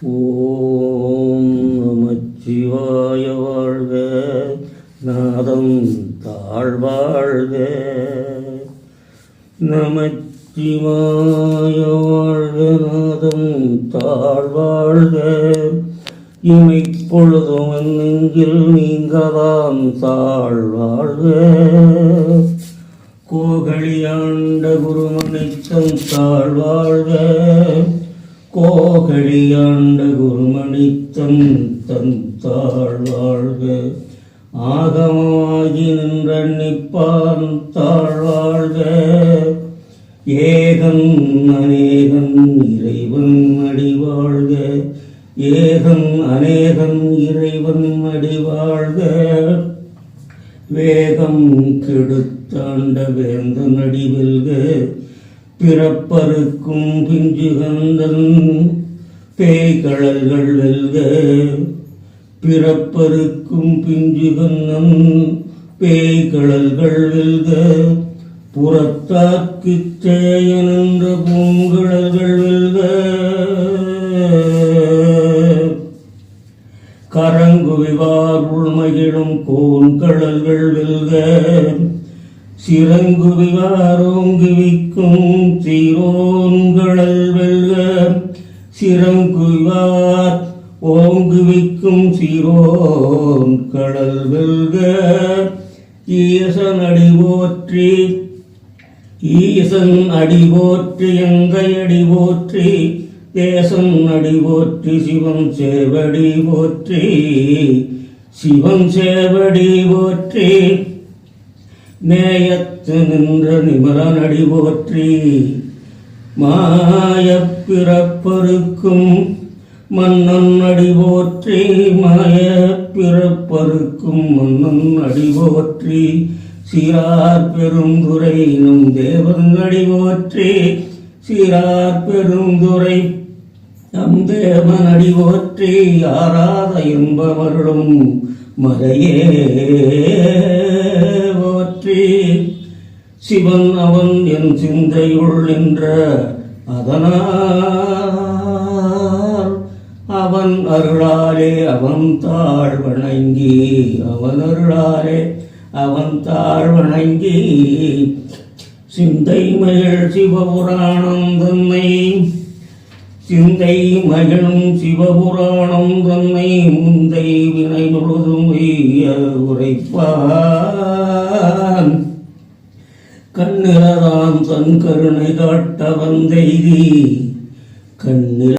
ஓம் நமச்சிவாய வாழ்க, நாதம் தாழ்வாழ்க. நமச்சிவாய வாழ்க, நாதம் தாழ்வாழ்க. இமைப்பொழுதும் நெஞ்சில் நீங்கதான் தாழ்வாழ்க. கோகழியாண்ட குருமணித்தன் தாழ்வாழ்க. கோகழியாண்ட குருமணித்தன் தன் தாழ்வாழ்க. ஆகமாகி நின்ற நிப்பான் தாழ்வாழ்க. ஏகன் அநேகன் இறைவன் அடிவாழ்க. ஏகன் அநேகன் இறைவன் அடிவாழ்க. வேகம் கெடுத்தாண்ட வேந்தன் அடிவெல்க. பிறப்பருக்கும் பிஞ்சுகந்தன் பேய்கழல்கள் வெல்க. பிறப்பருக்கும் பிஞ்சுகந்தன் பேய்கழல்கள் வெல்க. புறத்தாக்குச் சேயனென்ற பூங்குழல்கள் வெல்க. கரங்குவிவார் உள்மகிழும் கோன்கழல்கள் வெல்க. சிறங்குவிவார் ஓங்குவிக்கும் சீரோன்கழல் வெல்க. சிறங்குவிவார் ஓங்குவிக்கும் சீரோன் கடல் வெல்க. ஈசன் அடி போற்றி, ஈசன் அடி போற்றி, எங்கை அடி போற்றி, தேசன் அடி போற்றி, சிவன் சேவடி போற்றி, சிவன் சேவடி போற்றி. நேயத்து நின்ற நிமலன் அடி போற்றி. மாயப் பிறப்பருக்கும் மன்னன் அடி போற்றி. மாயப் பிறப்பருக்கும் மன்னன் அடி போற்றி. சீரார் பெருந்துரை நம் தேவன் அடி போற்றி. சீரார் பெருந்துரை நம் தேவன் அடி போற்றி. ஆராத இன்பமருளும் மலையே போற்றி. சிவன் அவன் என் சிந்தையுள் நின்ற அதனால் அவன் அருளாலே அவன் தாழ் வணங்கி, அவன் அருளாலே அவன் தாழ் வணங்கி. சிந்தை மகிழ் சிவபுராணம் தன்னை, சிந்தை மகிழும் சிவபுராணம் தன்னை முந்தை வினை முழுதும் உரைப்பான். கண்ணிலதான் தன் கருணை காட்ட வந்தெய்தி, கண்ணில்